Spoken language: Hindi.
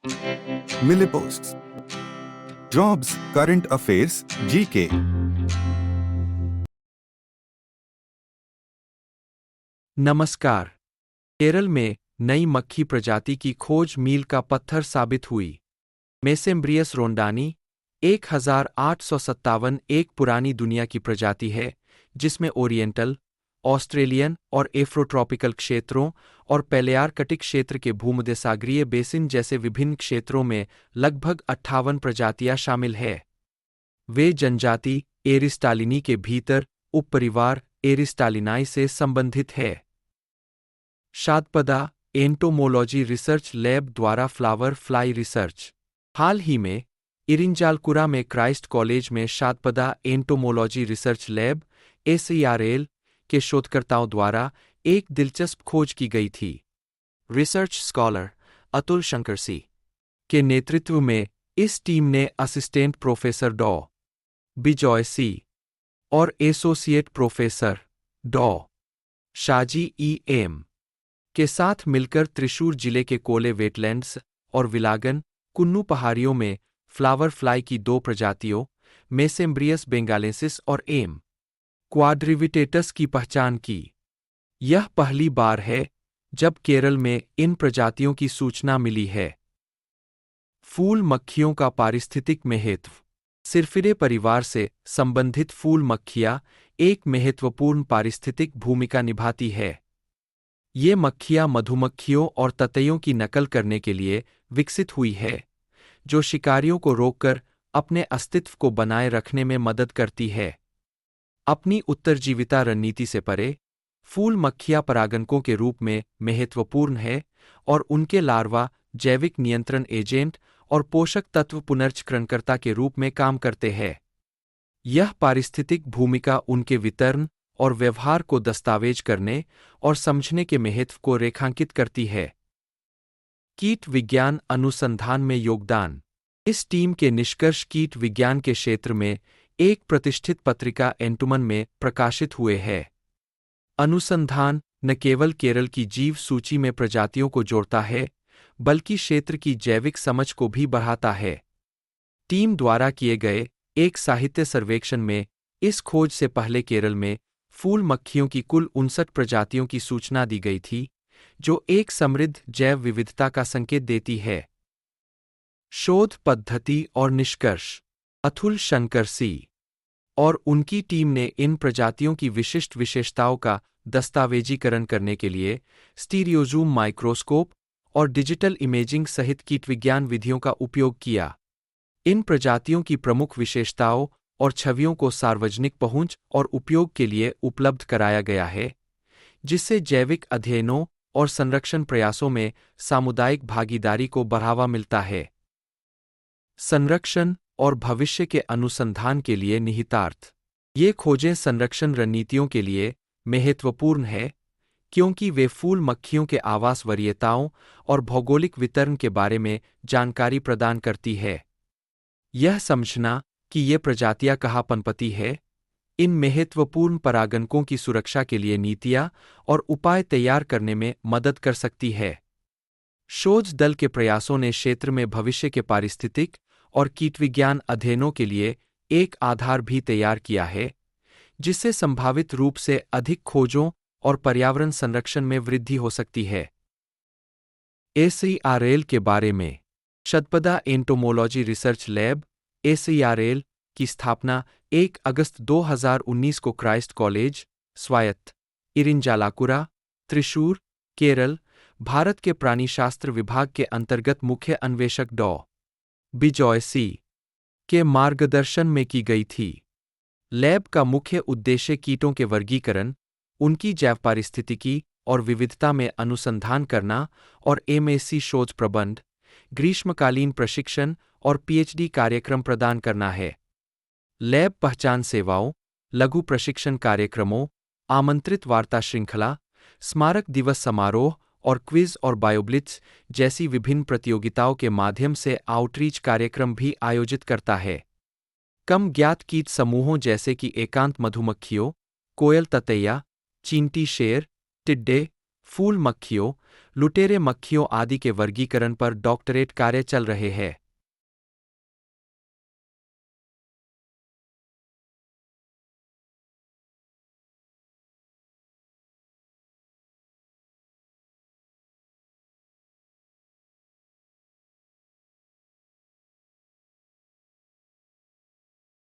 Milliposts. Jobs, current affairs, GK. नमस्कार। केरल में नई मक्खी प्रजाति की खोज मील का पत्थर साबित हुई। मेसेम्ब्रियस रोंडानी 1857 एक पुरानी दुनिया की प्रजाति है जिसमें ओरिएंटल, ऑस्ट्रेलियन और एफ्रोट्रॉपिकल क्षेत्रों और पैलियार्कटिक क्षेत्र के भूमध्यसागरीय बेसिन जैसे विभिन्न क्षेत्रों में लगभग 58 प्रजातियां शामिल है। वे जनजाति एरिस्टालिनी के भीतर उपपरिवार एरिस्टालिनाई से संबंधित है। शादपदा एंटोमोलॉजी रिसर्च लैब द्वारा फ्लावर फ्लाई रिसर्च। हाल ही में इरिंजालकुरा में क्राइस्ट कॉलेज में शादपदा एंटोमोलॉजी रिसर्च लैब (SERL) के शोधकर्ताओं द्वारा एक दिलचस्प खोज की गई थी। रिसर्च स्कॉलर अतुल शंकर सी के नेतृत्व में इस टीम ने असिस्टेंट प्रोफेसर डॉ. बिजॉय सी और एसोसिएट प्रोफेसर डॉ. शाजी E.M. के साथ मिलकर त्रिशूर जिले के कोले वेटलैंड्स और विलागन, कुन्नू पहाड़ियों में फ्लावर फ्लाई की दो प्रजातियों, मेसेम्ब्रियस बेंगालेंसिस और एम. क्वाड्रिविटेटस की पहचान की। यह पहली बार है जब केरल में इन प्रजातियों की सूचना मिली है। फूल मक्खियों का पारिस्थितिक महत्व। सिरफिरे परिवार से संबंधित फूल मक्खियां एक महत्वपूर्ण पारिस्थितिक भूमिका निभाती है। ये मक्खियां मधुमक्खियों और ततैयों की नकल करने के लिए विकसित हुई है, जो शिकारियों को रोककर अपने अस्तित्व को बनाए रखने में मदद करती है। अपनी उत्तरजीविता रणनीति से परे, फूल मक्खियां परागणकों के रूप में महत्वपूर्ण है और उनके लार्वा जैविक नियंत्रण एजेंट और पोषक तत्व पुनर्चक्रणकर्ता के रूप में काम करते हैं। यह पारिस्थितिक भूमिका उनके वितरण और व्यवहार को दस्तावेज करने और समझने के महत्व को रेखांकित करती है। कीट विज्ञान अनुसंधान में योगदान। इस टीम के निष्कर्ष कीट विज्ञान के क्षेत्र में एक प्रतिष्ठित पत्रिका एंटुमन में प्रकाशित हुए हैं। अनुसंधान न केवल केरल की जीव सूची में प्रजातियों को जोड़ता है, बल्कि क्षेत्र की जैविक समझ को भी बढ़ाता है। टीम द्वारा किए गए एक साहित्य सर्वेक्षण में इस खोज से पहले केरल में फूल मक्खियों की कुल 59 प्रजातियों की सूचना दी गई थी, जो एक समृद्ध जैव विविधता का संकेत देती है। शोध पद्धति और निष्कर्ष। अतुल शंकर सी और उनकी टीम ने इन प्रजातियों की विशिष्ट विशेषताओं का दस्तावेजीकरण करने के लिए स्टीरियोजूम माइक्रोस्कोप और डिजिटल इमेजिंग सहित कीटविज्ञान विधियों का उपयोग किया। इन प्रजातियों की प्रमुख विशेषताओं और छवियों को सार्वजनिक पहुंच और उपयोग के लिए उपलब्ध कराया गया है, जिससे जैविक अध्ययनों और संरक्षण प्रयासों में सामुदायिक भागीदारी को बढ़ावा मिलता है। संरक्षण और भविष्य के अनुसंधान के लिए निहितार्थ। ये खोजें संरक्षण रणनीतियों के लिए महत्वपूर्ण है, क्योंकि वे फूल मक्खियों के आवास वरीयताओं और भौगोलिक वितरण के बारे में जानकारी प्रदान करती है। यह समझना कि ये प्रजातियां कहाँ पनपती है, इन महत्वपूर्ण परागणकों की सुरक्षा के लिए नीतियां और उपाय तैयार करने में मदद कर सकती है। शोध दल के प्रयासों ने क्षेत्र में भविष्य के पारिस्थितिक और कीटविज्ञान अध्ययनों के लिए एक आधार भी तैयार किया है, जिससे संभावित रूप से अधिक खोजों और पर्यावरण संरक्षण में वृद्धि हो सकती है। SERL के बारे में। शादपदा एंटोमोलॉजी रिसर्च लैब SERL की स्थापना 1 अगस्त 2019 को क्राइस्ट कॉलेज, स्वायत्त, इरिंजालाकुरा, त्रिशूर, केरल, भारत के प्राणिशास्त्र विभाग के अंतर्गत मुख्य अन्वेषक डॉ. बिजॉय सी के मार्गदर्शन में की गई थी। लैब का मुख्य उद्देश्य कीटों के वर्गीकरण, उनकी जैव पारिस्थितिकी और विविधता में अनुसंधान करना और MSc शोध प्रबंध, ग्रीष्मकालीन प्रशिक्षण और PhD कार्यक्रम प्रदान करना है। लैब पहचान सेवाओं, लघु प्रशिक्षण कार्यक्रमों, आमंत्रित वार्ता श्रृंखला, स्मारक दिवस समारोह और क्विज और बायोब्लिट्स जैसी विभिन्न प्रतियोगिताओं के माध्यम से आउटरीच कार्यक्रम भी आयोजित करता है। कम ज्ञात कीट समूहों जैसे कि एकांत मधुमक्खियों, कोयल ततैया, चींटी शेर, टिड्डे, फूल मक्खियों, लुटेरे मक्खियों आदि के वर्गीकरण पर डॉक्टरेट कार्य चल रहे हैं।